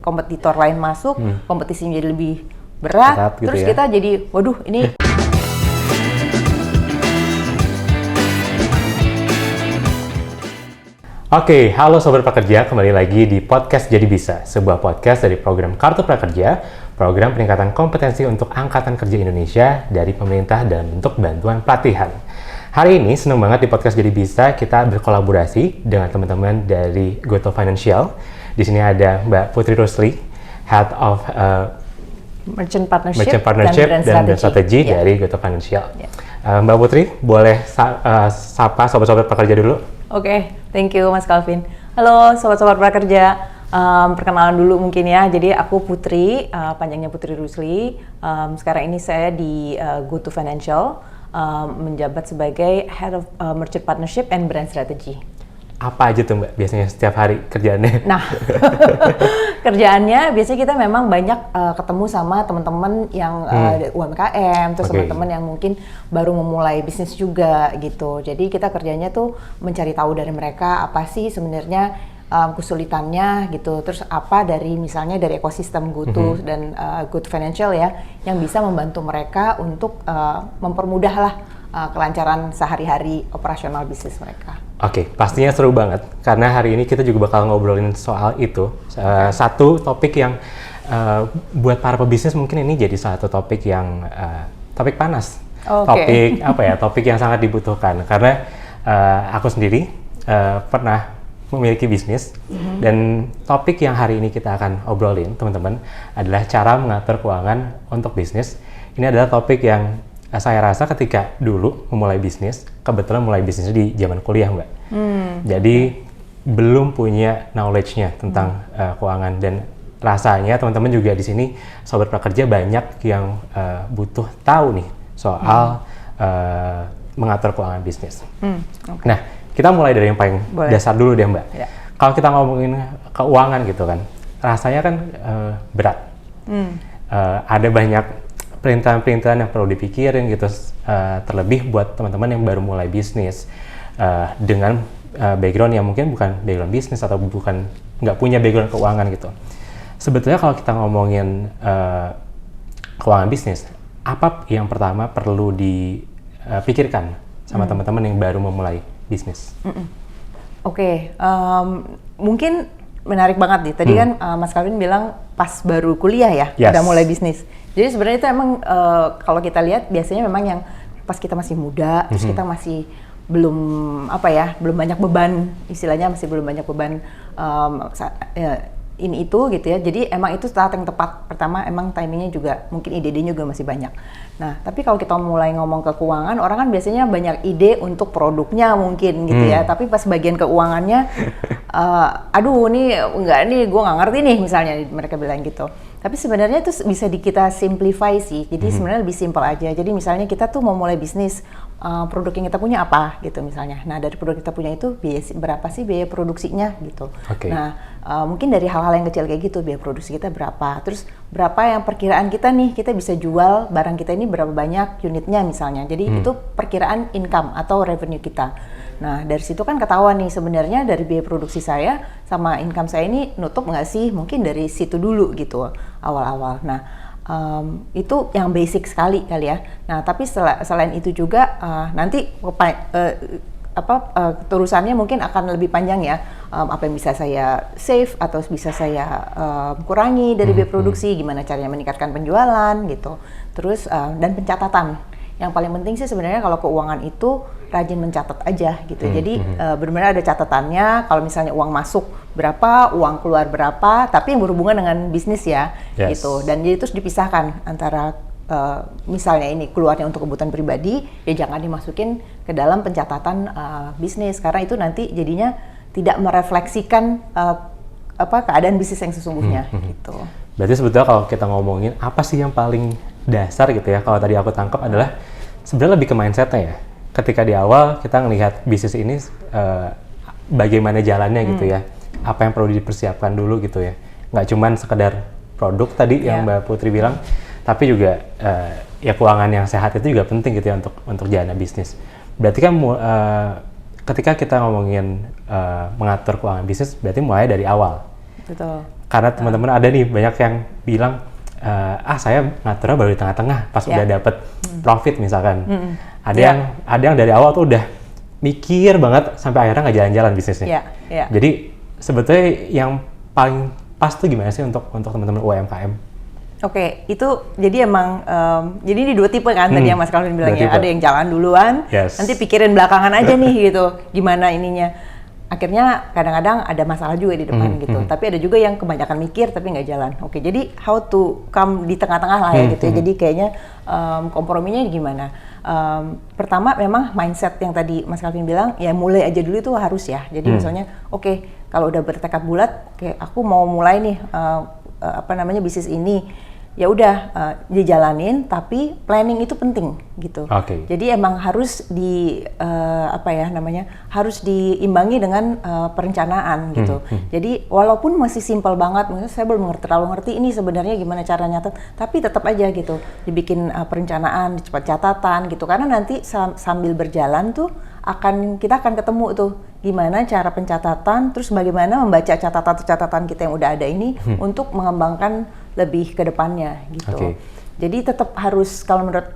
kompetitor lain masuk, kompetisinya jadi lebih berat, gitu terus ya. kita jadi, waduh ini. Oke, halo Sobat Prakerja, kembali lagi di Podcast Jadi Bisa, sebuah podcast dari program Kartu Prakerja, program peningkatan kompetensi untuk Angkatan Kerja Indonesia dari pemerintah dalam bentuk bantuan pelatihan. Hari ini senang banget di Podcast Jadi Bisa kita berkolaborasi dengan teman-teman dari Gotoh Financial. Di sini ada Mbak Putri Rusli, Head of Merchant Partnership dan Brand Strategy dari Gotoh Financial. Mbak Putri, boleh sapa sobat-sobat prakerja dulu? Oke, thank you Mas Calvin. Halo sobat-sobat prakerja, perkenalan dulu mungkin ya. Jadi aku Putri, panjangnya Putri Rusli. Sekarang ini saya di Gotoh Financial, menjabat sebagai Head of Merchant Partnership and Brand Strategy. Apa aja tuh Mbak biasanya setiap hari kerjaannya? Nah, kerjaannya biasanya kita memang banyak ketemu sama teman-teman yang UMKM, terus teman-teman yang mungkin baru memulai bisnis juga gitu. Jadi kita kerjanya tuh mencari tahu dari mereka apa sih sebenarnya kesulitannya gitu. Terus apa dari misalnya dari ekosistem Gotoh dan Gotoh Financial ya yang bisa membantu mereka untuk mempermudah lah kelancaran sehari-hari operasional bisnis mereka. Oke, pastinya seru banget karena hari ini kita juga bakal ngobrolin soal itu. Satu topik yang buat para pebisnis mungkin ini jadi satu topik yang topik panas. Topik apa ya? Topik yang sangat dibutuhkan karena aku sendiri pernah memiliki bisnis dan topik yang hari ini kita akan obrolin teman-teman adalah cara mengatur keuangan untuk bisnis. Ini adalah topik yang saya rasa ketika dulu memulai bisnis, kebetulan mulai bisnisnya di zaman kuliah Mbak. Jadi belum punya knowledge-nya tentang keuangan dan rasanya teman-teman juga di sini sobat prakerja banyak yang butuh tahu nih soal mengatur keuangan bisnis. Nah, kita mulai dari yang paling dasar dulu deh Mbak. Kalau kita ngomongin keuangan gitu kan, rasanya kan berat. Ada banyak perintahan-perintahan yang perlu dipikirin gitu, terlebih buat teman-teman yang baru mulai bisnis dengan background yang mungkin bukan background bisnis atau nggak punya background keuangan gitu. Sebetulnya kalau kita ngomongin keuangan bisnis, apa yang pertama perlu dipikirkan sama teman-teman yang baru memulai bisnis? Oke, mungkin menarik banget nih. Tadi kan Mas Calvin bilang pas baru kuliah ya, udah mulai bisnis. Jadi sebenarnya itu emang kalau kita lihat biasanya memang yang pas kita masih muda, terus kita masih belum belum banyak beban, istilahnya masih belum banyak beban ini itu gitu ya. Jadi emang itu saat yang tepat. Pertama emang timingnya juga mungkin ide-idenya juga masih banyak. Nah tapi kalau kita mulai ngomong ke keuangan, orang kan biasanya banyak ide untuk produknya mungkin gitu ya. Tapi pas bagian keuangannya, aduh gue nggak ngerti nih misalnya mereka bilang gitu. Tapi sebenarnya itu bisa kita simplify sih. Jadi sebenarnya lebih simpel aja. Jadi misalnya kita tuh mau mulai bisnis, produk yang kita punya apa gitu misalnya. Nah dari produk kita punya itu berapa sih biaya produksinya gitu. Nah mungkin dari hal-hal yang kecil kayak gitu, biaya produksi kita berapa. Terus berapa yang perkiraan kita nih, kita bisa jual barang kita ini berapa banyak unitnya misalnya. Jadi itu perkiraan income atau revenue kita. Nah dari situ kan ketahuan nih sebenarnya dari biaya produksi saya sama income saya ini nutup nggak sih, mungkin dari situ dulu gitu awal-awal. Nah itu yang basic sekali kali ya. Nah tapi selain itu juga nanti terusannya mungkin akan lebih panjang ya. Apa yang bisa saya save atau bisa saya kurangi dari biaya produksi, gimana caranya meningkatkan penjualan gitu. Terus dan pencatatan. Yang paling penting sih sebenarnya kalau keuangan itu rajin mencatat aja gitu. Jadi benar-benar ada catatannya. Kalau misalnya uang masuk berapa, uang keluar berapa, tapi yang berhubungan dengan bisnis ya, gitu. Dan jadi terus dipisahkan antara misalnya ini keluarnya untuk kebutuhan pribadi, ya jangan dimasukin ke dalam pencatatan bisnis karena itu nanti jadinya tidak merefleksikan keadaan bisnis yang sesungguhnya gitu. Berarti sebetulnya kalau kita ngomongin apa sih yang paling dasar gitu ya, kalau tadi aku tangkap adalah sebenarnya lebih ke mindset-nya ya. Ketika di awal kita ngelihat bisnis ini bagaimana jalannya gitu ya, apa yang perlu dipersiapkan dulu gitu ya. Nggak cuman sekedar produk tadi yang Mbak Putri bilang, tapi juga ya keuangan yang sehat itu juga penting gitu ya untuk jalan bisnis. Berarti kan ketika kita ngomongin mengatur keuangan bisnis, berarti mulai dari awal. Betul. Karena teman-teman ada nih banyak yang bilang, saya ngaturnya baru di tengah-tengah pas udah dapet profit misalkan. Ada yang dari awal tuh udah mikir banget sampai akhirnya nggak jalan-jalan bisnisnya. Jadi sebetulnya yang paling pas tuh gimana sih untuk teman-teman UMKM? Oke, itu jadi emang jadi ini 2 tipe kan tadi yang Mas Calvin bilang ya. Ada yang jalan duluan, nanti pikirin belakangan aja nih gitu, gimana ininya. Akhirnya kadang-kadang ada masalah juga di depan gitu. Tapi ada juga yang kebanyakan mikir tapi nggak jalan. Oke, jadi how to come di tengah-tengah lah ya gitu ya. Jadi kayaknya komprominya gimana? Pertama memang mindset yang tadi Mas Calvin bilang, ya mulai aja dulu itu harus ya. Jadi misalnya, oke, kalau udah bertekad bulat, kayak aku mau mulai nih bisnis ini, ya udah dijalanin, tapi planning itu penting gitu. Jadi emang harus harus diimbangi dengan perencanaan gitu. Jadi walaupun masih simpel banget, maksudnya saya belum terlalu ngerti ini sebenarnya gimana cara nyatet, tapi tetap aja gitu dibikin perencanaan, dicepat catatan gitu. Karena nanti sambil berjalan tuh kita akan ketemu tuh gimana cara pencatatan, terus bagaimana membaca catatan kita yang udah ada ini untuk mengembangkan lebih ke depannya gitu. Jadi tetap harus, kalau menurut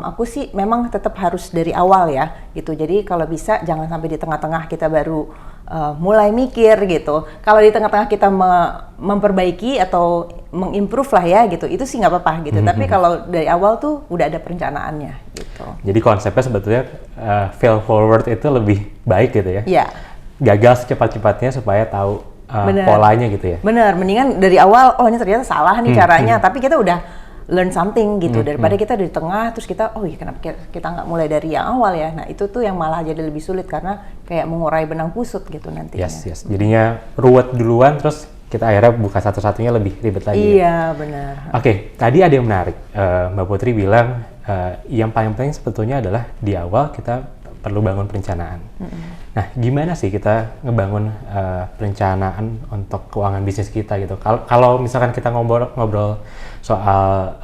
aku sih memang tetap harus dari awal ya gitu. Jadi kalau bisa jangan sampai di tengah-tengah kita baru mulai mikir gitu. Kalau di tengah-tengah kita memperbaiki atau mengimprove lah ya gitu, itu sih nggak apa-apa gitu. Tapi kalau dari awal tuh udah ada perencanaannya gitu. Jadi konsepnya sebetulnya fail forward itu lebih baik gitu ya? Iya. Gagal secepat-cepatnya supaya tahu polanya gitu ya? Bener, mendingan dari awal, oh ini ternyata salah nih caranya, tapi kita udah learn something gitu, daripada kita di tengah terus kita, oh iya kenapa kita nggak mulai dari yang awal ya. Nah itu tuh yang malah jadi lebih sulit karena kayak mengurai benang kusut gitu nantinya. Yes. Jadinya ruwet duluan terus kita akhirnya buka satu-satunya lebih ribet lagi. Iya, benar. Oke, tadi ada yang menarik. Mbak Putri bilang yang paling penting sebetulnya adalah di awal kita perlu bangun perencanaan. Nah, gimana sih kita ngebangun perencanaan untuk keuangan bisnis kita gitu? Kalau misalkan kita ngobrol soal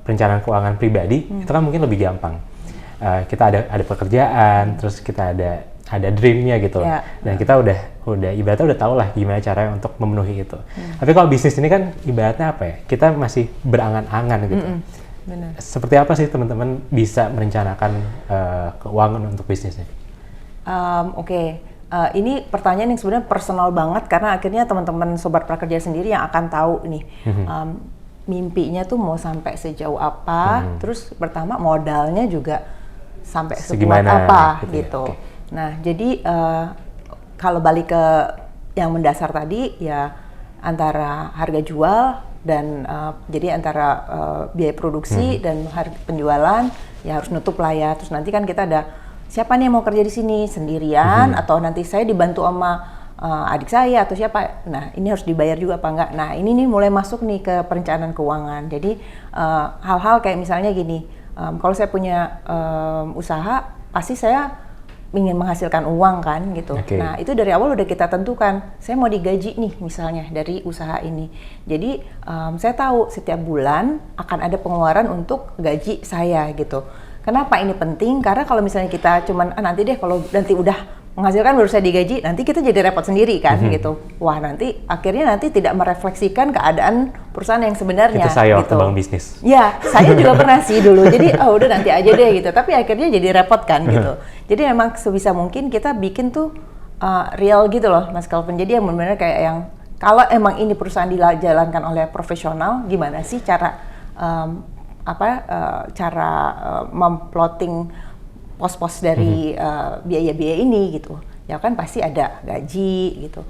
perencanaan keuangan pribadi, itu kan mungkin lebih gampang. Kita ada pekerjaan, terus kita ada dreamnya gitu. Dan kita udah ibaratnya udah tahu lah gimana caranya untuk memenuhi itu. Tapi kalau bisnis ini kan ibaratnya apa ya? Kita masih berangan-angan gitu. Benar. Seperti apa sih teman-teman bisa merencanakan keuangan untuk bisnisnya? Ini pertanyaan yang sebenarnya personal banget karena akhirnya teman-teman sobat prakerja sendiri yang akan tahu nih mimpinya tuh mau sampai sejauh apa, terus pertama modalnya juga sampai sekuat apa gitu. Nah jadi kalau balik ke yang mendasar tadi ya antara harga jual dan jadi antara biaya produksi dan harga penjualan ya harus nutup lah ya. Terus nanti kan kita ada siapa nih yang mau kerja di sini sendirian atau nanti saya dibantu sama adik saya atau siapa. Nah ini harus dibayar juga apa enggak. Nah ini nih mulai masuk nih ke perencanaan keuangan. Jadi hal-hal kayak misalnya gini, kalau saya punya usaha pasti saya ingin menghasilkan uang kan gitu. Nah itu dari awal udah kita tentukan, saya mau digaji nih misalnya dari usaha ini. Jadi saya tahu setiap bulan akan ada pengeluaran untuk gaji saya gitu. Kenapa ini penting? Karena kalau misalnya kita cuman nanti deh kalau nanti udah menghasilkan baru saya digaji, nanti kita jadi repot sendiri kan gitu. Wah nanti akhirnya tidak merefleksikan keadaan perusahaan yang sebenarnya. Itu saya gitu. waktu bangun bisnis. Ya, saya juga pernah sih dulu. Jadi udah nanti aja deh gitu. Tapi akhirnya jadi repot kan gitu. Jadi memang sebisa mungkin kita bikin tuh real gitu loh, Mas Calvin. Jadi yang benar-benar kayak yang kalau emang ini perusahaan dijalankan oleh profesional, gimana sih cara memplotting pos-pos dari biaya-biaya ini gitu. Ya kan pasti ada gaji gitu.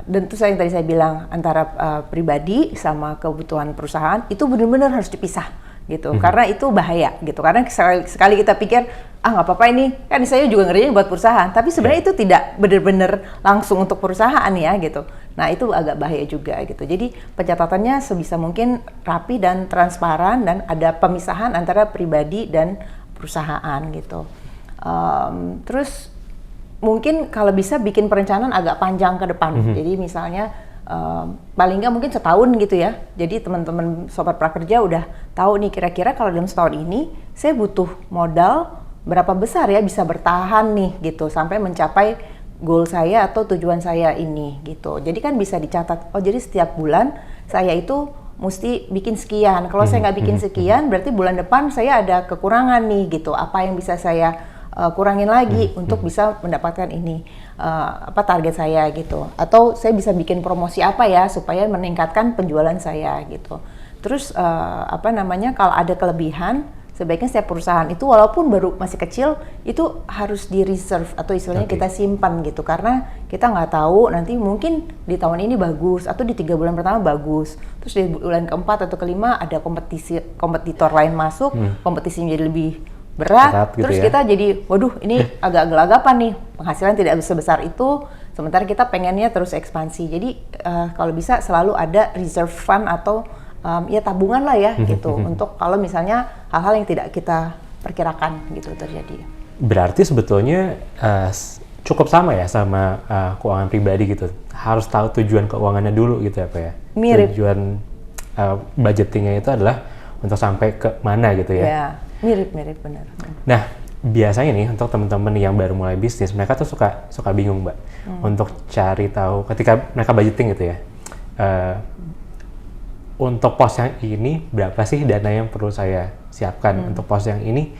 Dan itu yang tadi saya bilang antara pribadi sama kebutuhan perusahaan itu benar-benar harus dipisah gitu. Karena itu bahaya gitu. Karena sekali kita pikir nggak apa-apa ini kan saya juga ngerjain buat perusahaan, tapi sebenarnya itu tidak benar-benar langsung untuk perusahaan ya gitu. Nah itu agak bahaya juga gitu. Jadi pencatatannya sebisa mungkin rapi dan transparan dan ada pemisahan antara pribadi dan perusahaan gitu. Terus mungkin kalau bisa bikin perencanaan agak panjang ke depan. Jadi misalnya paling nggak mungkin setahun gitu ya. Jadi teman-teman sobat prakerja udah tahu nih kira-kira kalau dalam setahun ini saya butuh modal berapa besar ya bisa bertahan nih gitu sampai mencapai goal saya atau tujuan saya ini gitu. Jadi kan bisa dicatat, oh jadi setiap bulan saya itu mesti bikin sekian. Kalau saya nggak bikin sekian, berarti bulan depan saya ada kekurangan nih gitu. Apa yang bisa saya kurangin lagi untuk bisa mendapatkan ini target saya gitu. Atau saya bisa bikin promosi apa ya supaya meningkatkan penjualan saya gitu. Terus kalau ada kelebihan, sebaiknya setiap perusahaan itu walaupun baru masih kecil itu harus di reserve atau istilahnya kita simpan gitu, karena kita nggak tahu nanti mungkin di tahun ini bagus atau di 3 bulan pertama bagus, terus di bulan keempat atau kelima ada kompetitor lain masuk, kompetisinya jadi lebih berat, terus kita jadi waduh ini agak gelagapan nih, penghasilan tidak sebesar itu, sementara kita pengennya terus ekspansi. Jadi kalau bisa selalu ada reserve fund atau tabungan lah ya gitu untuk kalau misalnya hal-hal yang tidak kita perkirakan gitu terjadi. Berarti sebetulnya cukup sama ya sama keuangan pribadi gitu. Harus tahu tujuan keuangannya dulu gitu ya Pak ya. Mirip. Tujuan budgetingnya itu adalah untuk sampai ke mana gitu ya. Ya, mirip benar. Nah, biasanya nih untuk teman-teman yang baru mulai bisnis, mereka tuh suka bingung Mbak untuk cari tahu ketika mereka budgeting gitu ya. Untuk pos yang ini berapa sih dana yang perlu saya siapkan? Untuk pos yang ini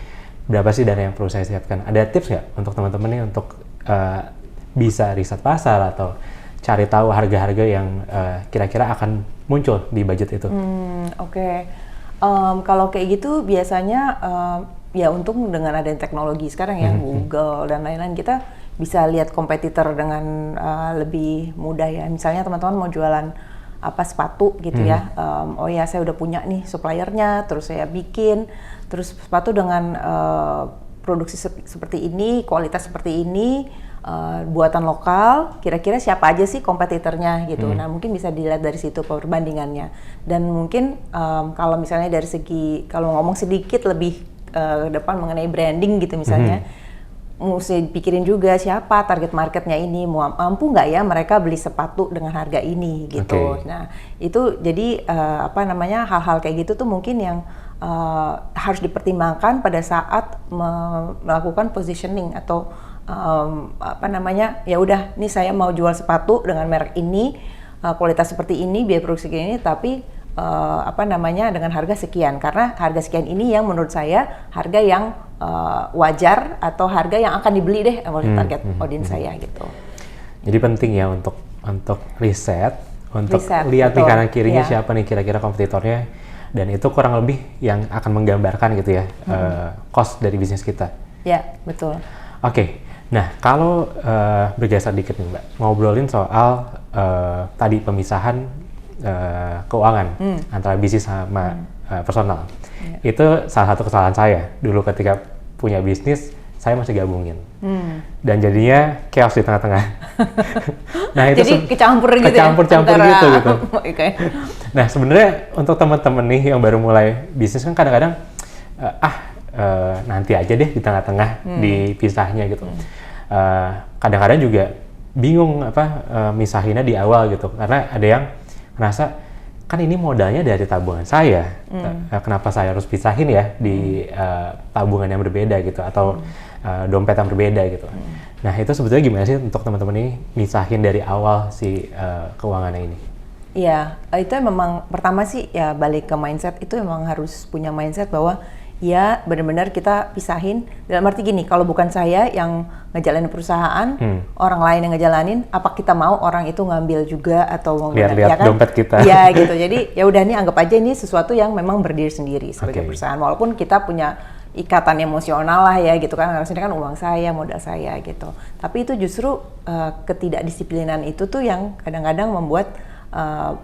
berapa sih dana yang perlu saya siapkan? Ada tips nggak untuk teman-teman nih untuk bisa riset pasar atau cari tahu harga-harga yang kira-kira akan muncul di budget itu? Kalau kayak gitu biasanya ya untung dengan adanya teknologi sekarang ya, Google dan lain-lain, kita bisa lihat kompetitor dengan lebih mudah ya. Misalnya teman-teman mau jualan sepatu gitu ya, oh ya saya udah punya nih suppliernya, terus saya bikin, terus sepatu dengan produksi seperti ini, kualitas seperti ini, buatan lokal, kira-kira siapa aja sih kompetitornya gitu. Nah mungkin bisa dilihat dari situ perbandingannya. Dan mungkin kalau misalnya dari segi, kalau ngomong sedikit lebih ke depan mengenai branding gitu misalnya, mesti pikirin juga siapa target marketnya ini, mampu nggak ya mereka beli sepatu dengan harga ini gitu. Nah itu jadi hal-hal kayak gitu tuh mungkin yang harus dipertimbangkan pada saat melakukan positioning atau ya udah nih saya mau jual sepatu dengan merek ini, kualitas seperti ini, biaya produksi ini, tapi dengan harga sekian, karena harga sekian ini yang menurut saya harga yang wajar atau harga yang akan dibeli deh oleh target audiens saya gitu. Jadi penting ya untuk riset, untuk lihat nih kanan kirinya siapa nih kira-kira kompetitornya, dan itu kurang lebih yang akan menggambarkan gitu ya cost dari bisnis kita. Ya betul. Nah kalau bergeser dikit nih Mbak, ngobrolin soal tadi pemisahan keuangan antara bisnis sama personal. Itu salah satu kesalahan saya dulu ketika punya bisnis, saya masih gabungin. Dan jadinya chaos di tengah-tengah. Nah itu jadi kecampur gitu gitu. Nah sebenarnya untuk teman-teman nih yang baru mulai bisnis kan kadang-kadang nanti aja deh di tengah-tengah dipisahnya gitu. Kadang-kadang juga bingung misahinnya di awal gitu, karena ada yang ngerasa kan ini modalnya dari tabungan saya, kenapa saya harus pisahin ya di tabungan yang berbeda gitu atau dompet yang berbeda gitu. Nah itu sebetulnya gimana sih untuk teman-teman ini misahin dari awal si keuangannya ini? Iya, itu memang pertama sih ya balik ke mindset, itu memang harus punya mindset bahwa ya benar-benar kita pisahin, dalam arti gini, kalau bukan saya yang ngejalanin perusahaan, orang lain yang ngejalanin, apa kita mau orang itu ngambil juga atau lihat dompet kita? Ya gitu, jadi ya udah nih anggap aja ini sesuatu yang memang berdiri sendiri sebagai perusahaan, walaupun kita punya ikatan emosional lah ya gitu kan, karena ini kan uang saya, modal saya gitu. Tapi itu justru ketidakdisiplinan itu tuh yang kadang-kadang membuat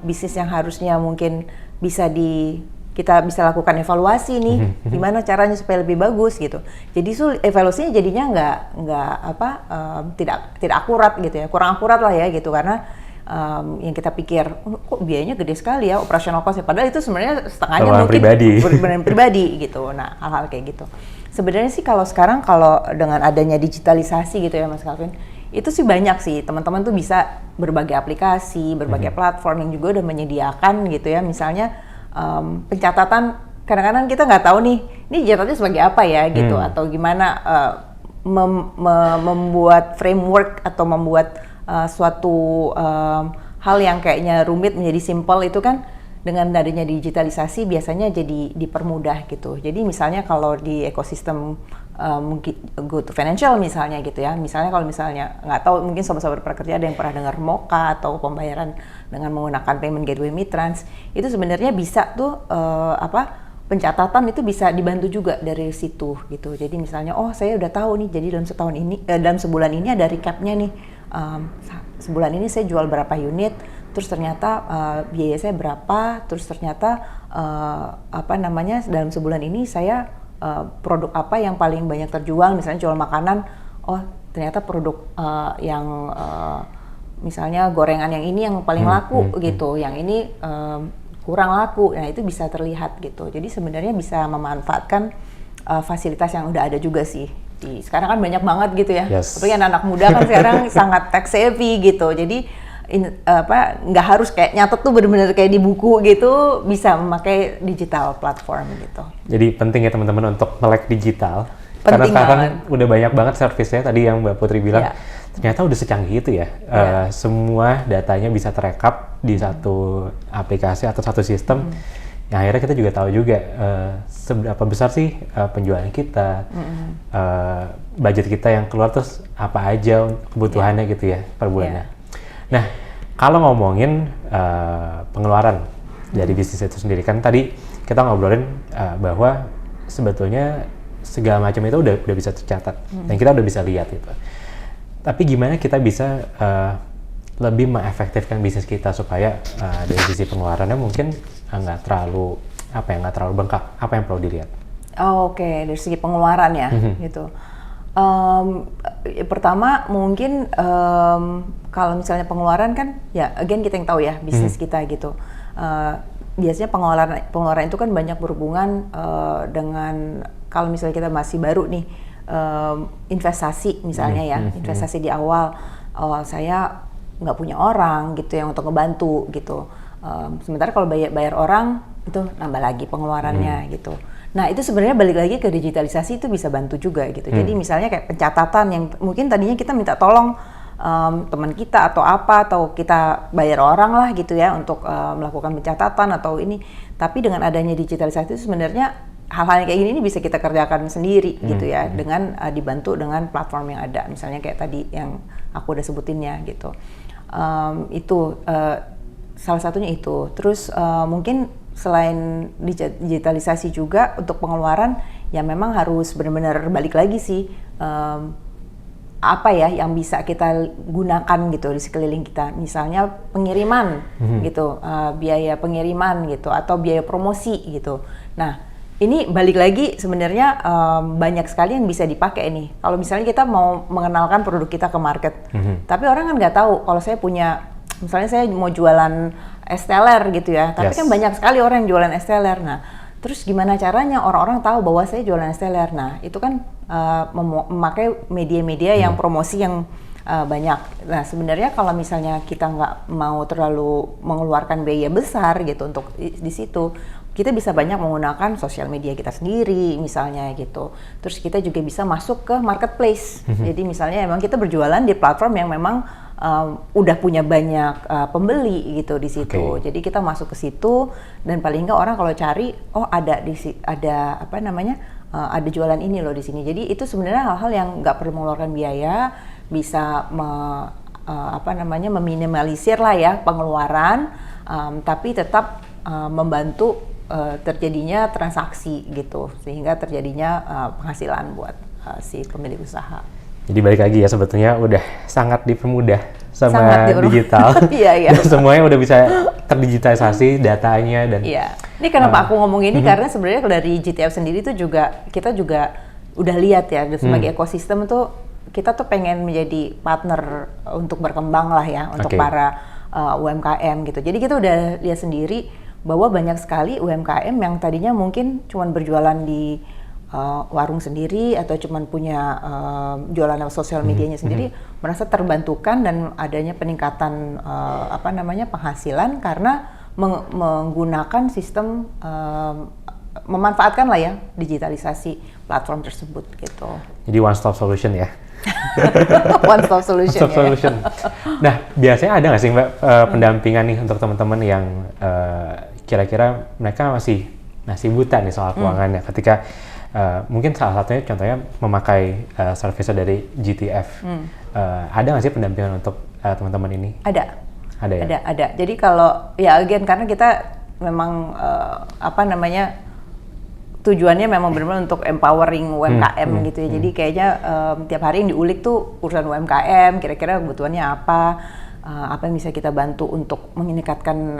bisnis yang harusnya mungkin kita bisa lakukan evaluasi nih, gimana caranya supaya lebih bagus gitu. Jadi evaluasinya jadinya tidak akurat gitu ya, kurang akurat lah ya gitu, karena yang kita pikir kok biayanya gede sekali ya operasional cost, padahal itu sebenarnya setengahnya mungkin pribadi gitu. Nah hal-hal kayak gitu. Sebenarnya sih kalau sekarang dengan adanya digitalisasi gitu ya Mas Calvin, itu sih banyak sih teman-teman tuh bisa berbagai aplikasi, berbagai platform yang juga udah menyediakan gitu ya, misalnya pencatatan, kadang-kadang kita nggak tahu nih, ini jatuhnya sebagai apa ya gitu, atau gimana membuat framework atau membuat suatu hal yang kayaknya rumit menjadi simple itu kan dengan adanya digitalisasi biasanya jadi dipermudah gitu. Jadi misalnya kalau di ekosistem mungkin go to financial misalnya gitu ya. Misalnya kalau misalnya nggak tahu mungkin sobat-sobat prakerja ada yang pernah dengar MoCA atau pembayaran dengan menggunakan payment gateway Mitrans, itu sebenarnya bisa tuh pencatatan itu bisa dibantu juga dari situ gitu. Jadi misalnya saya udah tahu nih, jadi dalam sebulan ini ada recapnya nih. Sebulan ini saya jual berapa unit, terus ternyata biaya saya berapa, terus ternyata dalam sebulan ini saya produk apa yang paling banyak terjual, misalnya jual makanan, ternyata produk yang misalnya gorengan yang ini yang paling laku gitu, yang ini kurang laku, nah itu bisa terlihat gitu. Jadi sebenarnya bisa memanfaatkan fasilitas yang udah ada juga sih. Sekarang kan banyak banget gitu ya, tapi anak-anak muda kan sekarang sangat tech savvy gitu, jadi nggak harus kayak nyatet tuh bener-bener kayak di buku gitu, bisa memakai digital platform gitu. Jadi penting ya teman-teman untuk melek digital, penting karena sekarang udah banyak banget servisnya tadi yang Mbak Putri bilang, ternyata udah secanggih itu ya, semua datanya bisa terekap di satu aplikasi atau satu sistem. Yang akhirnya kita juga tahu juga seberapa besar sih penjualan kita, budget kita yang keluar terus apa aja kebutuhannya gitu ya per bulannya. Nah, kalau ngomongin pengeluaran dari bisnis itu sendiri, kan tadi kita ngobrolin bahwa sebetulnya segala macam itu udah bisa tercatat dan kita udah bisa lihat itu. Tapi gimana kita bisa lebih mengefektifkan bisnis kita supaya dari sisi pengeluarannya mungkin nggak terlalu bengkak, apa yang perlu dilihat? Oke, dari segi pengeluaran ya, gitu. Pertama mungkin kalau misalnya pengeluaran kan, ya again kita yang tahu ya bisnis kita gitu. Biasanya pengeluaran itu kan banyak berhubungan dengan kalau misalnya kita masih baru nih investasi misalnya ya, investasi di awal, saya nggak punya orang gitu yang untuk ngebantu gitu. Sementara kalau bayar orang itu nambah lagi pengeluarannya gitu. Nah itu sebenarnya balik lagi ke digitalisasi itu bisa bantu juga gitu. Jadi misalnya kayak pencatatan yang mungkin tadinya kita minta tolong teman kita atau kita bayar orang lah gitu ya untuk melakukan pencatatan atau ini. Tapi dengan adanya digitalisasi itu sebenarnya hal-hal yang kayak gini ini bisa kita kerjakan sendiri gitu ya, dengan dibantu dengan platform yang ada. Misalnya kayak tadi yang aku udah sebutinnya gitu. Itu salah satunya itu. Terus mungkin selain digitalisasi juga untuk pengeluaran ya memang harus benar-benar balik lagi sih apa ya yang bisa kita gunakan gitu di sekeliling kita. Misalnya pengiriman gitu, biaya pengiriman gitu atau biaya promosi gitu. Nah ini balik lagi sebenarnya banyak sekali yang bisa dipakai nih. Kalau misalnya kita mau mengenalkan produk kita ke market, tapi orang kan nggak tahu kalau saya punya, misalnya saya mau jualan es teler gitu ya, tapi kan banyak sekali orang yang jualan es teler. Nah, terus gimana caranya orang-orang tahu bahwa saya jualan es teler? Nah, itu kan memakai media-media yang promosi yang banyak. Nah, sebenarnya kalau misalnya kita nggak mau terlalu mengeluarkan biaya besar gitu untuk di situ, kita bisa banyak menggunakan sosial media kita sendiri misalnya gitu. Terus kita juga bisa masuk ke marketplace. Jadi misalnya emang kita berjualan di platform yang memang udah punya banyak pembeli gitu di situ. Jadi kita masuk ke situ dan paling nggak orang kalau cari, ada ada jualan ini loh di sini. Jadi itu sebenarnya hal-hal yang nggak perlu mengeluarkan biaya, bisa meminimalisir lah ya pengeluaran, tapi tetap membantu terjadinya transaksi gitu, sehingga terjadinya penghasilan buat si pemilik usaha. Jadi balik lagi ya, sebetulnya udah sangat dipermudah sama digital. Iya. Semuanya udah bisa terdigitalisasi datanya dan. Iya. Ini kenapa aku ngomong ini karena sebenarnya dari GTF sendiri tuh juga kita juga udah lihat ya sebagai ekosistem tuh kita tuh pengen menjadi partner untuk berkembang lah ya untuk para UMKM gitu. Jadi kita udah lihat sendiri bahwa banyak sekali UMKM yang tadinya mungkin cuman berjualan di warung sendiri atau cuman punya jualan sosial medianya sendiri, merasa terbantukan dan adanya peningkatan penghasilan karena menggunakan sistem memanfaatkan lah ya digitalisasi platform tersebut gitu. Jadi one stop solution ya. One stop solution. One stop solution. Nah, biasanya ada nggak sih Mbak pendampingan nih untuk teman-teman yang kira-kira mereka masih buta nih soal keuangannya ketika mungkin salah satunya contohnya memakai service dari GTF. Ada nggak sih pendampingan untuk teman-teman ini? Ada ya? Ada. Jadi kalau ya again karena kita memang tujuannya memang benar-benar untuk empowering UMKM gitu ya. Jadi kayaknya tiap hari yang diulik tuh urusan UMKM, kira-kira kebutuhannya apa yang bisa kita bantu untuk meningkatkan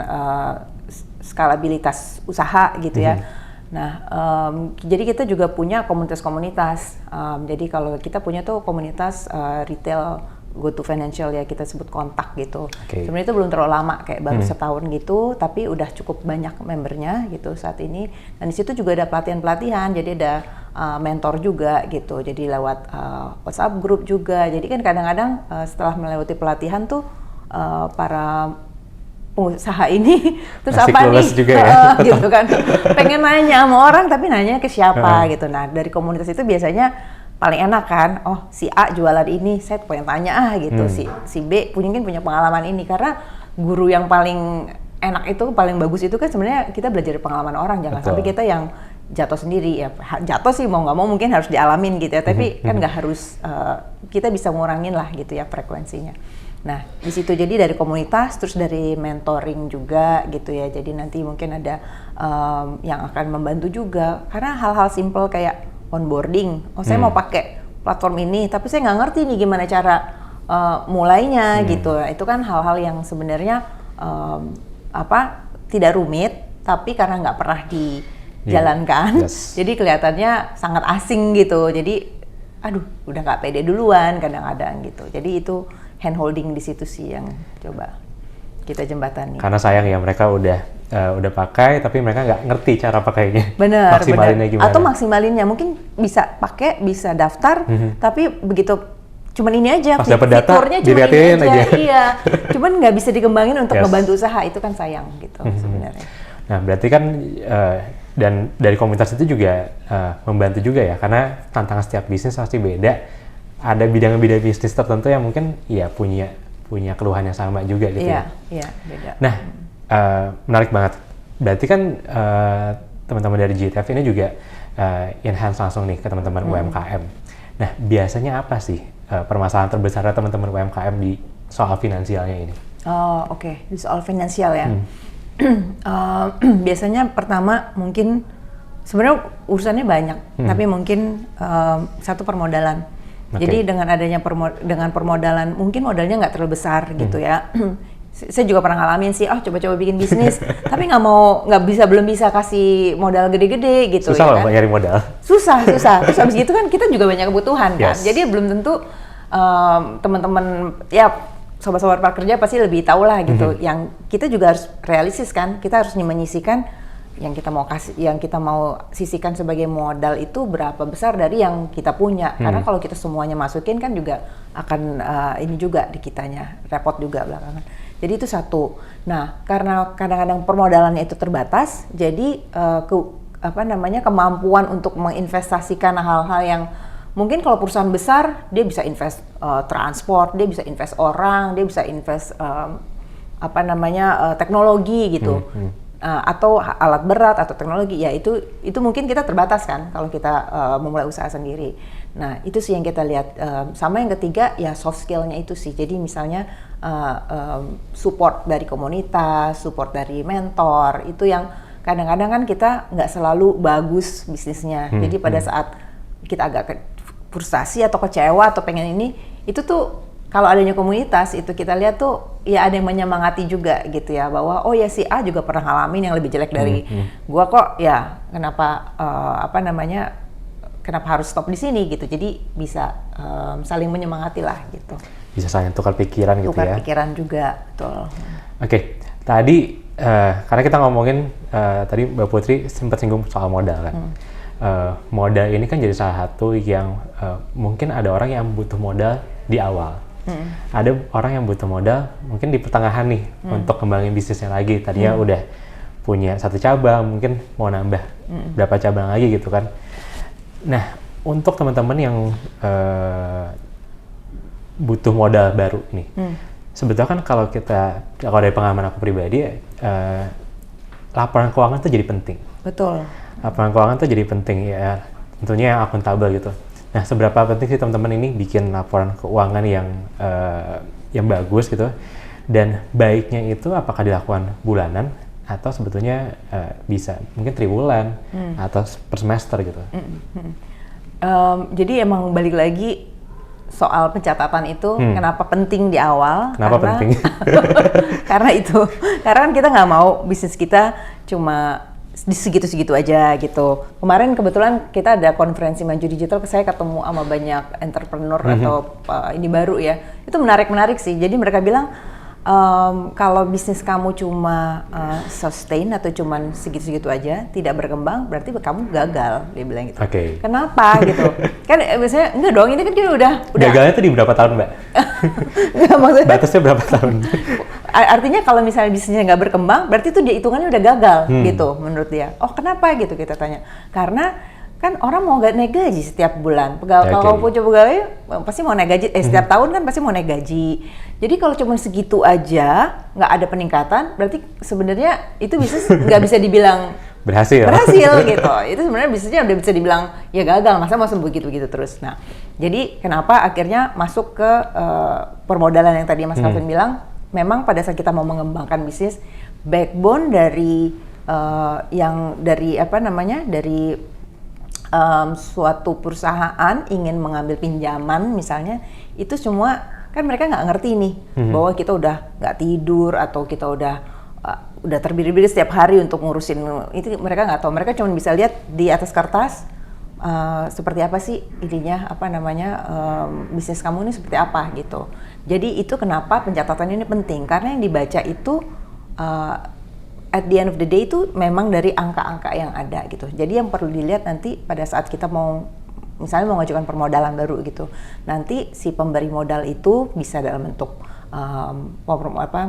skalabilitas usaha gitu ya. Nah, jadi kita juga punya komunitas-komunitas. Jadi kalau kita punya tuh komunitas retail GoTo Financial ya, kita sebut kontak gitu. Sebenarnya itu belum terlalu lama, kayak baru setahun gitu, tapi udah cukup banyak membernya gitu saat ini. Dan di situ juga ada pelatihan-pelatihan, jadi ada mentor juga gitu. Jadi lewat WhatsApp group juga. Jadi kan kadang-kadang setelah melewati pelatihan tuh para pengusaha ini terus masih apa nih juga ya? Gitu kan, pengen nanya sama orang tapi nanya ke siapa gitu. Nah dari komunitas itu biasanya paling enak kan, oh si A jualan ini, saya pengen tanya gitu. Si B mungkin punya pengalaman ini, karena guru yang paling enak itu, paling bagus itu kan sebenarnya kita belajar dari pengalaman orang. Jangan sampai kita yang jatuh sendiri ya. Jatuh sih mau nggak mau mungkin harus dialamin gitu ya, tapi kan nggak harus, kita bisa ngurangin lah gitu ya frekuensinya. Nah di situ jadi dari komunitas, terus dari mentoring juga gitu ya. Jadi nanti mungkin ada yang akan membantu juga, karena hal-hal simple kayak onboarding. Oh saya mau pakai platform ini, tapi saya nggak ngerti nih gimana cara mulainya gitu. Itu kan hal-hal yang sebenarnya tidak rumit, tapi karena nggak pernah dijalankan, jadi kelihatannya sangat asing gitu. Jadi, aduh, udah nggak pede duluan kadang-kadang gitu. Jadi itu hand holding di situ sih yang coba kita jembatani. Karena sayang ya mereka udah pakai tapi mereka nggak ngerti cara pakainya. Bener. Maksimalinnya gimana? Atau maksimalinnya mungkin bisa pakai, bisa daftar, tapi begitu cuman ini aja, fiturnya cuma ini aja. Iya. Cuman nggak bisa dikembangin untuk ngebantu usaha, itu kan sayang gitu sebenarnya. Nah berarti kan dan dari komunitas itu juga membantu juga ya, karena tantangan setiap bisnis pasti beda. Ada bidang-bidang bisnis tertentu yang mungkin ya punya keluhan yang sama juga gitu ya. Iya, beda. Nah, menarik banget. Berarti kan teman-teman dari GTF ini juga enhance langsung nih ke teman-teman UMKM. Nah, biasanya apa sih permasalahan terbesar teman-teman UMKM di soal finansialnya ini? Oh, oke. Di soal finansial ya. Biasanya pertama mungkin sebenarnya urusannya banyak, tapi mungkin satu permodalan. Jadi dengan adanya dengan permodalan, mungkin modalnya nggak terlalu besar gitu ya. Saya juga pernah ngalamin sih, coba-coba bikin bisnis, tapi belum bisa kasih modal gede-gede gitu. Susah ya loh kan? Nyari modal. Susah. Terus habis gitu kan kita juga banyak kebutuhan kan. Jadi belum tentu teman-teman ya sobat-sobat prakerja pasti lebih tahu lah gitu. Yang kita juga harus realistis kan, kita harus menyisihkan yang kita mau sisihkan sebagai modal itu berapa besar dari yang kita punya. Karena kalau kita semuanya masukin kan juga akan ini juga di kitanya, repot juga belakangan. Jadi itu satu. Nah, karena kadang-kadang permodalannya itu terbatas, jadi kemampuan untuk menginvestasikan hal-hal yang mungkin kalau perusahaan besar dia bisa invest transport, dia bisa invest orang, dia bisa invest teknologi gitu. Atau alat berat atau teknologi, ya itu mungkin kita terbatas kan kalau kita memulai usaha sendiri. Nah itu sih yang kita lihat. Sama yang ketiga ya soft skill-nya itu sih. Jadi misalnya support dari komunitas, support dari mentor, itu yang kadang-kadang kan kita nggak selalu bagus bisnisnya. Jadi pada saat kita agak frustasi atau kecewa atau pengen ini, itu tuh kalau adanya komunitas itu kita lihat tuh ya ada yang menyemangati juga gitu ya, bahwa oh ya si A juga pernah ngalamin yang lebih jelek dari gua kok, ya kenapa kenapa harus stop di sini gitu. Jadi bisa saling menyemangati lah gitu. Bisa saling tukar pikiran gitu ya. Tukar pikiran juga, betul. Oke, tadi karena kita ngomongin tadi Mbak Putri sempat singgung soal modal kan. Modal ini kan jadi salah satu yang mungkin ada orang yang butuh modal di awal. Ada orang yang butuh modal mungkin di pertengahan nih untuk kembangin bisnisnya lagi. Tadinya udah punya 1 cabang, mungkin mau nambah berapa cabang lagi gitu kan. Nah, untuk teman-teman yang butuh modal baru nih, sebetulnya kan kalau dari pengalaman aku pribadi, laporan keuangan tuh jadi penting. Betul. Laporan keuangan tuh jadi penting ya, tentunya yang akuntabel gitu. Nah, seberapa penting sih teman-teman ini bikin laporan keuangan yang bagus gitu, dan baiknya itu apakah dilakukan bulanan atau sebetulnya bisa mungkin triwulan atau per semester gitu. Jadi emang balik lagi soal pencatatan itu kenapa penting di awal? Kenapa penting? Karena kan kita nggak mau bisnis kita cuma di segitu-segitu aja gitu. Kemarin kebetulan kita ada konferensi Maju Digital, saya ketemu sama banyak entrepreneur atau ini baru ya. Itu menarik sih. Jadi mereka bilang kalau bisnis kamu cuma sustain atau cuma segitu-segitu aja, tidak berkembang, berarti kamu gagal, dia bilang gitu. Kenapa gitu? Kan biasanya enggak dong, ini kan kita udah. Gagalnya tuh di berapa tahun, Mbak? Enggak, maksudnya batasnya berapa tahun? Artinya kalau misalnya bisnisnya nggak berkembang, berarti itu dia hitungannya udah gagal gitu menurut dia. Oh kenapa gitu kita tanya? Karena kan orang mau naik gaji setiap bulan. Kalau punya pegawai pasti mau naik gaji. Setiap tahun kan pasti mau naik gaji. Jadi kalau cuma segitu aja nggak ada peningkatan, berarti sebenarnya itu bisnis nggak bisa dibilang berhasil gitu. Itu sebenarnya bisnisnya udah bisa dibilang ya gagal. Masa mau sembuh gitu terus. Nah, jadi kenapa akhirnya masuk ke permodalan yang tadi Mas Calvin bilang? Memang pada saat kita mau mengembangkan bisnis, backbone dari dari suatu perusahaan ingin mengambil pinjaman misalnya, itu semua kan mereka nggak ngerti nih bahwa kita udah nggak tidur atau kita udah terbiri-biri setiap hari untuk ngurusin itu, mereka nggak tahu. Mereka cuma bisa lihat di atas kertas seperti apa sih ininya, bisnis kamu ini seperti apa gitu. Jadi itu kenapa pencatatan ini penting, karena yang dibaca itu at the end of the day itu memang dari angka-angka yang ada gitu. Jadi yang perlu dilihat nanti pada saat kita mau misalnya mau mengajukan permodalan baru gitu, nanti si pemberi modal itu bisa dalam bentuk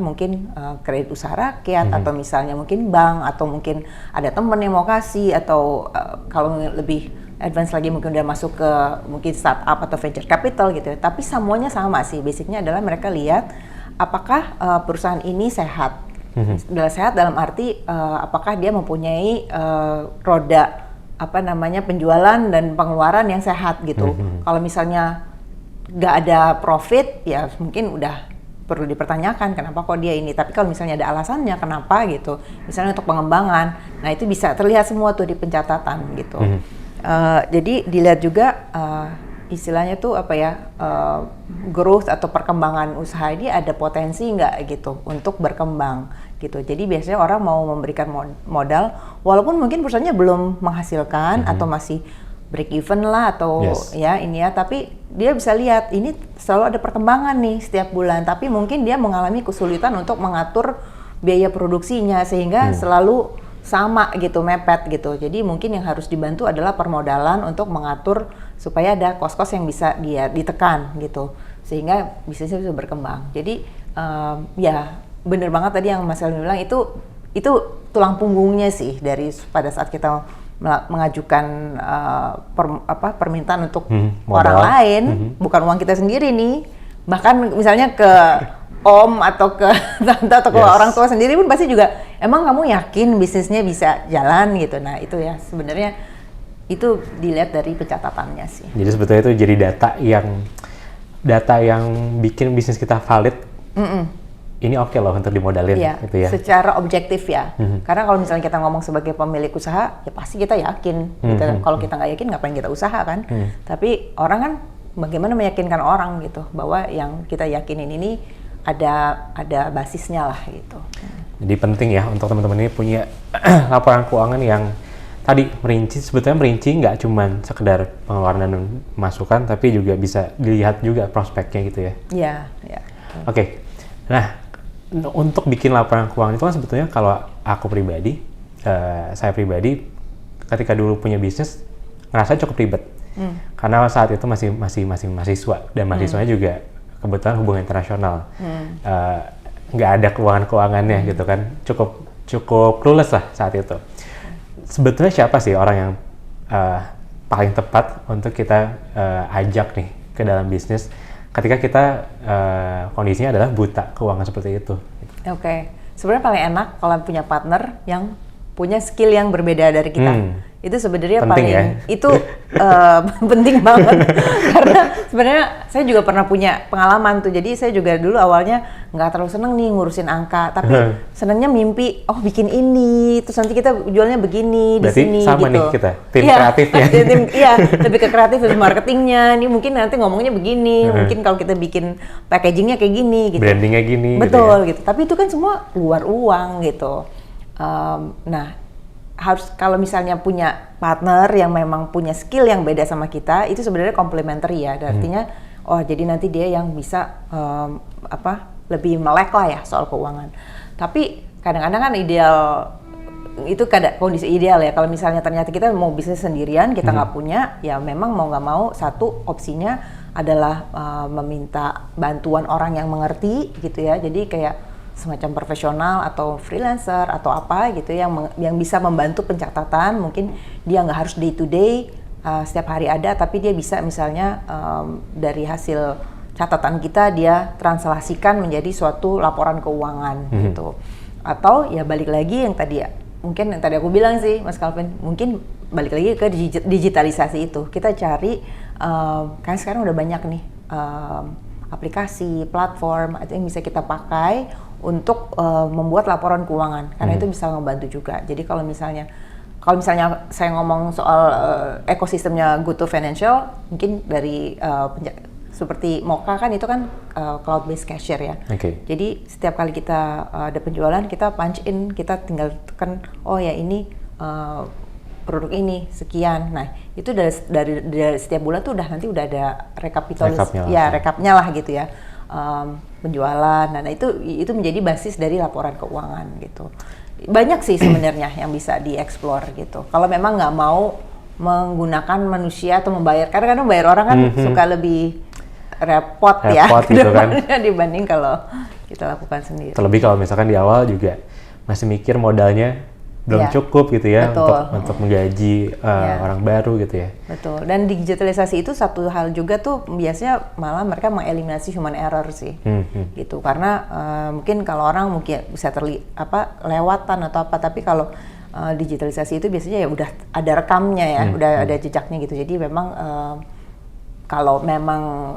mungkin kredit usaha rakyat atau misalnya mungkin bank atau mungkin ada temen yang mau kasih atau kalau lebih advance lagi mungkin udah masuk ke mungkin startup atau venture capital gitu. Tapi semuanya sama sih, basicnya adalah mereka lihat apakah perusahaan ini sehat. Sehat dalam arti apakah dia mempunyai roda penjualan dan pengeluaran yang sehat gitu. Kalau misalnya nggak ada profit ya mungkin udah perlu dipertanyakan kenapa kok dia ini. Tapi kalau misalnya ada alasannya kenapa gitu, misalnya untuk pengembangan, nah itu bisa terlihat semua tuh di pencatatan gitu. Jadi dilihat juga istilahnya tuh growth atau perkembangan usaha ini ada potensi nggak gitu untuk berkembang gitu. Jadi biasanya orang mau memberikan modal walaupun mungkin perusahaannya belum menghasilkan atau masih break even lah atau tapi dia bisa lihat ini selalu ada perkembangan nih setiap bulan, tapi mungkin dia mengalami kesulitan untuk mengatur biaya produksinya sehingga selalu sama gitu, mepet gitu. Jadi mungkin yang harus dibantu adalah permodalan untuk mengatur supaya ada kos-kos yang bisa dia ditekan gitu, sehingga bisnisnya bisa berkembang. Jadi bener banget tadi yang Mas Elvin bilang, itu tulang punggungnya sih dari pada saat kita mengajukan permintaan untuk orang lain, bukan uang kita sendiri nih. Bahkan misalnya ke om atau ke tante atau ke orang tua sendiri pun pasti juga, emang kamu yakin bisnisnya bisa jalan gitu. Nah itu ya sebenarnya itu dilihat dari pencatatannya sih. Jadi sebetulnya itu jadi data yang bikin bisnis kita valid. Ini oke loh untuk dimodalin gitu ya. Secara objektif ya. Karena kalau misalnya kita ngomong sebagai pemilik usaha, ya pasti kita yakin. Kalau kita nggak yakin, ngapain kita usaha kan? Tapi orang kan bagaimana meyakinkan orang gitu bahwa yang kita yakinin ini ada basisnya lah gitu. Jadi penting ya untuk teman-teman ini punya laporan keuangan yang tadi sebetulnya merinci nggak cuma sekedar pengeluaran dan masukan, tapi juga bisa dilihat juga prospeknya gitu ya. Iya. Oke. Nah, untuk bikin laporan keuangan itu kan sebetulnya kalau aku pribadi, saya pribadi ketika dulu punya bisnis ngerasa cukup ribet. Karena saat itu masih mahasiswa dan mahasiswanya juga kebetulan hubungan internasional, nggak ada keuangannya gitu kan, cukup cukup clueless lah saat itu. Sebetulnya siapa sih orang yang paling tepat untuk kita ajak nih ke dalam bisnis ketika kita kondisinya adalah buta keuangan seperti itu? Oke. Sebenarnya paling enak kalau punya partner yang punya skill yang berbeda dari kita. Itu sebenarnya penting paling ya? itu penting banget karena sebenarnya saya juga pernah punya pengalaman tuh. Jadi saya juga dulu awalnya nggak terlalu seneng nih ngurusin angka, tapi senengnya mimpi bikin ini, terus nanti kita jualnya begini di sini gitu. Berarti sama nih kita, tim kreatifnya. Iya, lebih ke kreatif, lebih marketingnya. Ini mungkin nanti ngomongnya begini, mungkin kalau kita bikin packagingnya kayak gini gitu. Brandingnya gini. Betul gitu. Tapi itu kan semua luar uang gitu. Nah, harus kalau misalnya punya partner yang memang punya skill yang beda sama kita, itu sebenarnya complementary ya. Artinya jadi nanti dia yang bisa lebih melek lah ya soal keuangan. Tapi kadang-kadang kan ideal itu kondisi ideal ya. Kalau misalnya ternyata kita mau bisnis sendirian, kita nggak punya, ya memang mau nggak mau satu opsinya adalah meminta bantuan orang yang mengerti gitu ya. Jadi kayak semacam profesional atau freelancer atau apa gitu yang bisa membantu pencatatan. Mungkin dia nggak harus day to day setiap hari ada, tapi dia bisa misalnya dari hasil catatan kita dia translasikan menjadi suatu laporan keuangan gitu. Atau ya balik lagi yang tadi mungkin yang tadi aku bilang sih Mas Calvin, mungkin balik lagi ke digitalisasi itu. Kita cari kan sekarang udah banyak nih aplikasi, platform itu yang bisa kita pakai untuk membuat laporan keuangan, karena itu bisa membantu juga. Jadi kalau misalnya saya ngomong soal ekosistemnya GoTo Financial, mungkin dari seperti Moka kan itu kan cloud based cashier ya. Jadi setiap kali kita ada penjualan, kita punch in, kita tinggal tekan ini produk ini sekian. Nah itu dari setiap bulan tuh nanti udah ada rekapnya lah gitu ya. Penjualan, nah itu menjadi basis dari laporan keuangan gitu. Banyak sih sebenarnya yang bisa dieksplor gitu. Kalau memang nggak mau menggunakan manusia atau membayar, karena kadang bayar orang kan suka lebih repot ya gitu kan dibanding kalau kita lakukan sendiri. Terlebih kalau misalkan di awal juga masih mikir modalnya belum cukup gitu ya. Betul. untuk menggaji orang baru gitu ya. Betul. Dan digitalisasi itu satu hal juga tuh biasanya malah mereka mengeliminasi human error sih. Gitu. Karena mungkin kalau orang mungkin bisa lewatan atau apa, tapi kalau digitalisasi itu biasanya ya udah ada rekamnya ya, udah ada jejaknya gitu. Jadi memang kalau memang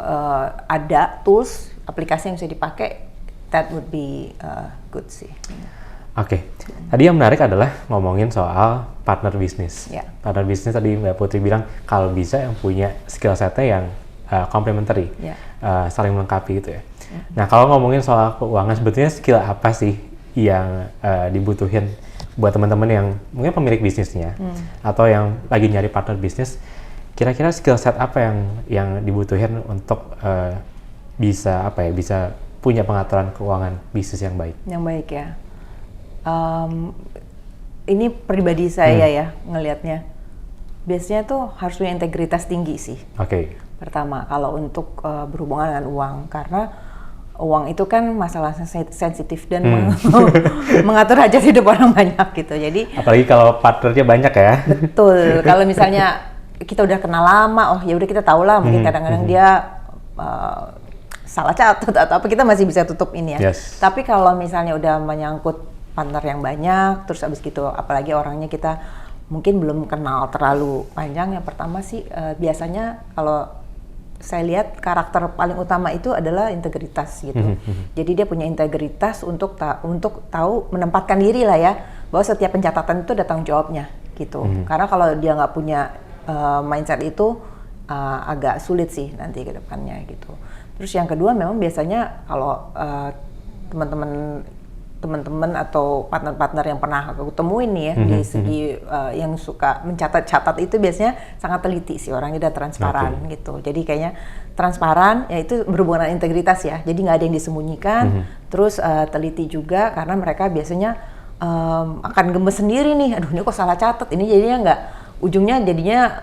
ada tools, aplikasi yang bisa dipakai, that would be good sih. Oke. Tadi yang menarik adalah ngomongin soal partner bisnis. Partner bisnis tadi Mbak Putri bilang kalau bisa yang punya skill setnya yang complementary, saling melengkapi gitu ya. Nah kalau ngomongin soal keuangan, sebetulnya skill apa sih yang dibutuhin buat teman-teman yang mungkin pemilik bisnisnya atau yang lagi nyari partner bisnis? Kira-kira skill set apa yang dibutuhin untuk bisa punya pengaturan keuangan bisnis yang baik? Yang baik ya. Ini pribadi saya ya ngelihatnya. Biasanya tuh harus punya integritas tinggi sih. Pertama, kalau untuk berhubungan dengan uang, karena uang itu kan masalah sensitif dan mengatur hajat hidup orang banyak gitu. Jadi apalagi kalau partnernya banyak ya. Betul. Kalau misalnya kita udah kenal lama, ya udah kita tahu lah. Mungkin kadang-kadang dia salah catat atau apa, kita masih bisa tutup ini ya. Tapi kalau misalnya udah menyangkut partner yang banyak, terus abis gitu apalagi orangnya kita mungkin belum kenal terlalu panjang, yang pertama sih biasanya kalau saya lihat karakter paling utama itu adalah integritas gitu. Jadi dia punya integritas untuk tahu menempatkan diri lah ya, bahwa setiap pencatatan itu ada tanggung jawabnya gitu. Karena kalau dia nggak punya mindset itu agak sulit sih nanti ke depannya gitu. Terus yang kedua memang biasanya kalau teman-teman atau partner-partner yang pernah aku temuin nih ya di segi yang suka mencatat-catat itu biasanya sangat teliti sih, orangnya udah transparan gitu. Jadi kayaknya transparan ya itu berhubungan dengan integritas ya. Jadi nggak ada yang disembunyikan. Terus teliti juga karena mereka biasanya akan gemes sendiri nih. Aduh ini kok salah catat. Ini jadinya ujungnya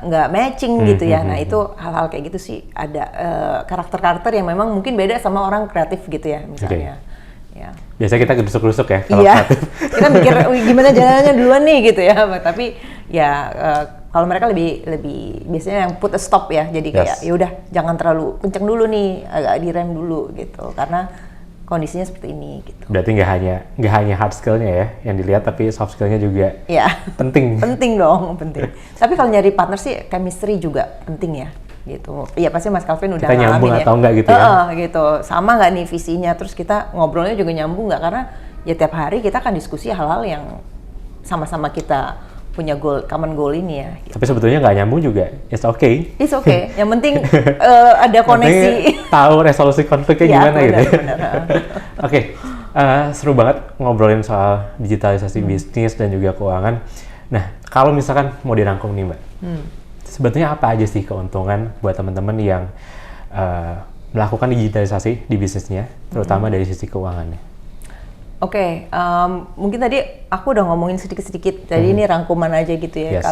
nggak matching gitu ya. Nah itu hal-hal kayak gitu sih ada karakter-karakter yang memang mungkin beda sama orang kreatif gitu ya misalnya. Ya. Biasanya kita gerusuk-gerusuk ya kalau Iya, kreatif. kita mikir "Wih, gimana jalannya duluan nih gitu ya. Tapi ya kalau mereka lebih biasanya yang put a stop ya. Jadi kayak Yes. ya udah jangan terlalu kenceng dulu nih, agak direm dulu gitu. Karena kondisinya seperti ini gitu. Berarti nggak hanya hard skill-nya ya yang dilihat, tapi soft skill-nya juga Ya. penting. Penting dong, penting. Tapi kalau nyari partner sih chemistry juga penting ya. Gitu. Iya pasti Mas Calvin udah Kita nyambung ngalamin ya. atau enggak gitu ya. Gitu. Sama nggak nih visinya? Terus kita ngobrolnya juga nyambung nggak? Karena ya tiap hari kita akan diskusi hal-hal yang sama-sama kita punya goal, common goal ini ya. Gitu. Tapi sebetulnya nggak nyambung juga, it's okay. It's okay. Yang penting ada koneksi. Penting tahu resolusi konfliknya Ya, gimana benar, gitu. benar. Oke, seru banget ngobrolin soal digitalisasi bisnis dan juga keuangan. Nah, kalau misalkan mau dirangkum nih Mbak, sebetulnya apa aja sih keuntungan buat teman-teman yang melakukan digitalisasi di bisnisnya, terutama dari sisi keuangannya? Oke, mungkin tadi aku udah ngomongin sedikit-sedikit, jadi ini rangkuman aja gitu ya. Yes.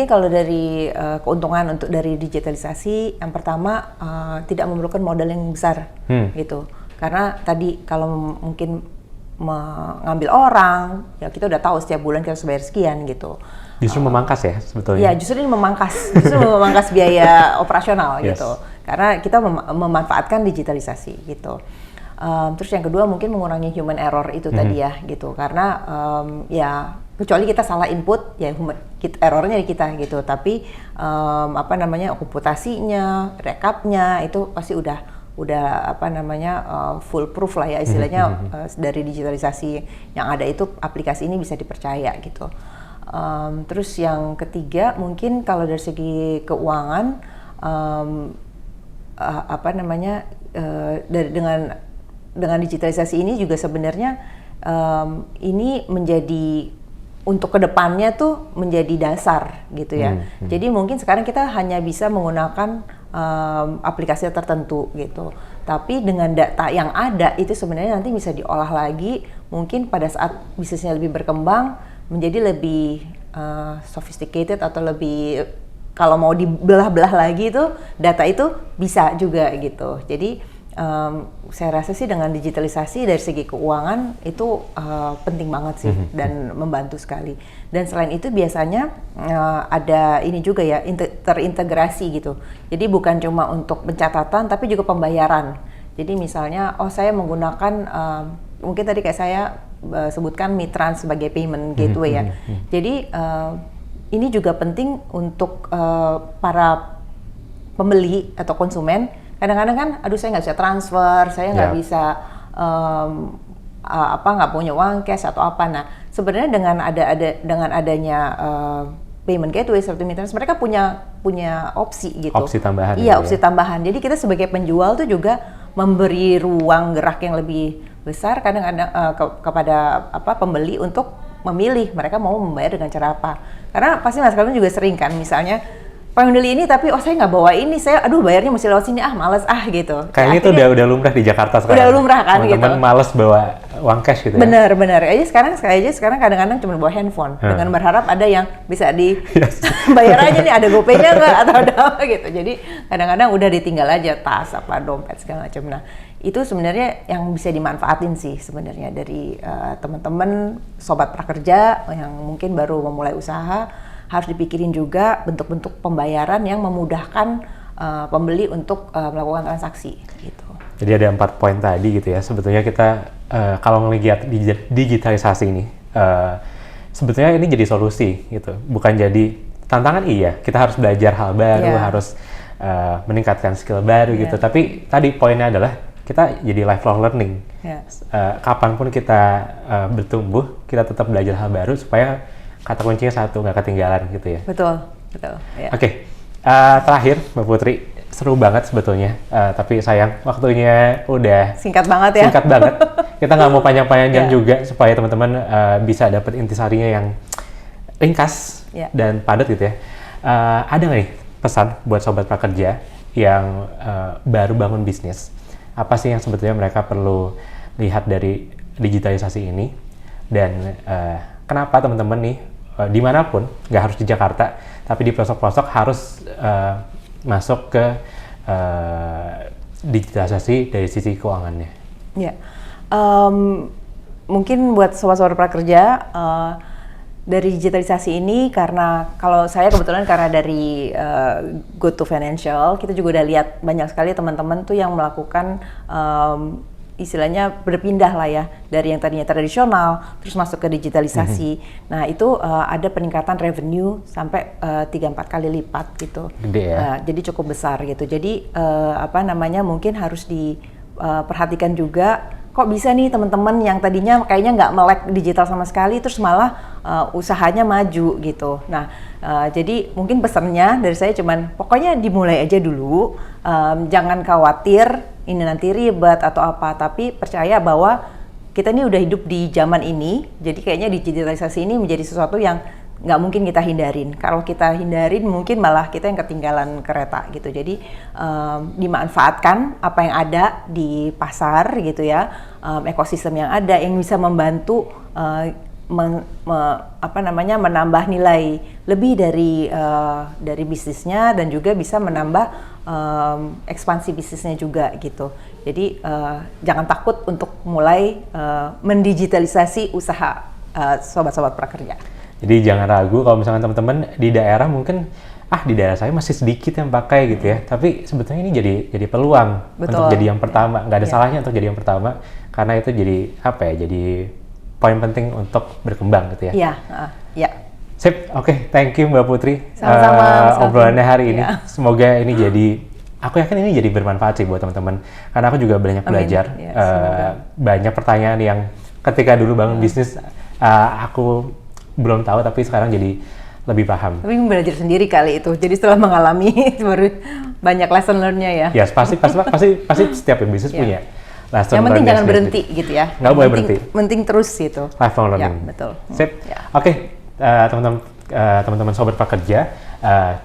Kalau dari keuntungan untuk dari digitalisasi, yang pertama tidak memerlukan modal yang besar gitu. Karena tadi kalau mungkin mengambil orang, ya kita udah tahu setiap bulan kita harus bayar sekian gitu. Justru memangkas ya sebetulnya? Iya, justru ini memangkas biaya operasional Yes. gitu. Karena kita memanfaatkan digitalisasi gitu. Terus yang kedua mungkin mengurangi human error itu tadi ya gitu. Karena ya kecuali kita salah input ya errornya di kita gitu. Tapi komputasinya, rekapnya itu pasti udah full proof lah ya istilahnya. Dari digitalisasi yang ada itu aplikasi ini bisa dipercaya gitu. Terus yang ketiga mungkin kalau dari segi keuangan dengan digitalisasi ini juga sebenarnya ini menjadi untuk kedepannya tuh menjadi dasar gitu ya. Jadi mungkin sekarang kita hanya bisa menggunakan aplikasi tertentu gitu. Tapi dengan data yang ada itu sebenarnya nanti bisa diolah lagi. Mungkin pada saat bisnisnya lebih berkembang menjadi lebih sophisticated atau lebih kalau mau dibelah-belah lagi itu data itu bisa juga gitu. Jadi saya rasa sih dengan digitalisasi dari segi keuangan itu penting banget sih dan membantu sekali. Dan selain itu biasanya ada ini juga ya terintegrasi gitu. Jadi bukan cuma untuk pencatatan tapi juga pembayaran. Jadi misalnya saya menggunakan mungkin tadi kayak saya sebutkan Mitrans sebagai payment gateway ya. Jadi ini juga penting untuk para pembeli atau konsumen. Kadang-kadang kan, aduh saya nggak bisa transfer, saya nggak bisa nggak punya uang cash atau apa. Nah, sebenarnya dengan adanya payment gateway seperti Mitrans, mereka punya opsi gitu. Opsi tambahan. Iya, opsi tambahan. Jadi kita sebagai penjual tuh juga memberi ruang gerak yang lebih besar kadang-kadang kepada pembeli untuk memilih mereka mau membayar dengan cara apa. Karena pasti Mas Calvin juga sering kan, misalnya pengen beli ini tapi saya nggak bawa ini, saya bayarnya mesti lewat sini males gitu. Kayaknya itu udah lumrah di Jakarta sekarang. Udah lumrah kan gitu. Teman-teman males bawa uang cash gitu ya. Bener. Sekarang kadang-kadang cuma bawa handphone dengan berharap ada yang bisa bayar aja nih, ada GoPay-nya nggak atau ada apa gitu. Jadi kadang-kadang udah ditinggal aja tas dompet segala macam. Nah itu sebenarnya yang bisa dimanfaatin sih sebenarnya dari teman-teman sobat prakerja yang mungkin baru memulai usaha. Harus dipikirin juga bentuk-bentuk pembayaran yang memudahkan pembeli untuk melakukan transaksi gitu. Jadi ada 4 poin tadi gitu ya. Sebetulnya kita kalau ngelihat digitalisasi ini, sebetulnya ini jadi solusi gitu. Bukan jadi tantangan kita harus belajar hal baru, harus meningkatkan skill baru gitu. Tapi tadi poinnya adalah kita jadi lifelong learning. Kapanpun kita bertumbuh, kita tetap belajar hal baru supaya kata kuncinya satu, nggak ketinggalan gitu ya. Betul. Ya. Oke, terakhir Mbak Putri, seru banget sebetulnya, tapi sayang waktunya udah singkat banget ya. Singkat banget. Kita nggak mau panjang-panjang juga supaya teman-teman bisa dapat intisarinya yang ringkas dan padat gitu ya. Ada nggak nih pesan buat sobat prakerja yang baru bangun bisnis? Apa sih yang sebetulnya mereka perlu lihat dari digitalisasi ini? Dan kenapa teman-teman nih dimanapun, nggak harus di Jakarta, tapi di pelosok-pelosok harus masuk ke digitalisasi dari sisi keuangannya? Ya, Mungkin buat sobat-sobat prakerja, dari digitalisasi ini, karena kalau saya kebetulan karena dari GoTo Financial, kita juga udah lihat banyak sekali teman-teman tuh yang melakukan istilahnya berpindah lah ya, dari yang tadinya tradisional terus masuk ke digitalisasi. Nah itu ada peningkatan revenue sampai 3-4 kali lipat gitu. Gede ya? Jadi cukup besar gitu. Jadi mungkin harus diperhatikan juga, kok bisa nih teman-teman yang tadinya kayaknya nggak melek digital sama sekali, terus malah usahanya maju gitu. Nah, jadi mungkin pesannya dari saya cuman, pokoknya dimulai aja dulu, jangan khawatir ini nanti ribet atau apa, tapi percaya bahwa kita ini udah hidup di zaman ini, jadi kayaknya digitalisasi ini menjadi sesuatu yang nggak mungkin kita hindarin. Kalau kita hindarin mungkin malah kita yang ketinggalan kereta gitu. Jadi dimanfaatkan apa yang ada di pasar gitu ya, ekosistem yang ada yang bisa membantu menambah nilai lebih dari bisnisnya, dan juga bisa menambah ekspansi bisnisnya juga gitu. Jadi jangan takut untuk mulai mendigitalisasi usaha sobat-sobat prakerja. Jadi jangan ragu kalau misalkan teman-teman di daerah mungkin di daerah saya masih sedikit yang pakai gitu ya. Tapi sebetulnya ini jadi peluang. Betul. Untuk jadi yang pertama. Nggak ada salahnya untuk jadi yang pertama, karena itu jadi jadi poin penting untuk berkembang gitu ya. Iya, ya. Sip, oke, thank you Mbak Putri. Sama-sama. Obrolannya hari ini. Semoga ini aku yakin ini jadi bermanfaat sih buat teman-teman. Karena aku juga banyak belajar. Banyak pertanyaan yang ketika dulu bangun bisnis aku belum tahu, tapi sekarang jadi lebih paham. Tapi belajar sendiri kali itu. Jadi setelah mengalami baru banyak lesson learn-nya ya. Ya, pasti setiap bisnis punya lesson. Yang penting jangan berhenti gitu ya. Nggak boleh berhenti. Penting terus gitu. Lifelong learning. Ya, betul. Sip. Ya. Oke, teman-teman sobat prakerja,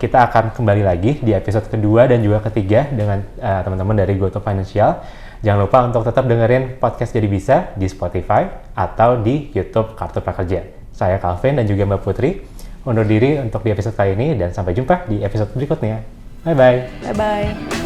kita akan kembali lagi di episode kedua dan juga ketiga dengan teman-teman dari GoTo Financial. Jangan lupa untuk tetap dengerin podcast Jadi Bisa di Spotify atau di YouTube Kartu Prakerja. Saya Calvin dan juga Mbak Putri undur diri untuk di episode kali ini, dan sampai jumpa di episode berikutnya. Bye-bye. Bye-bye.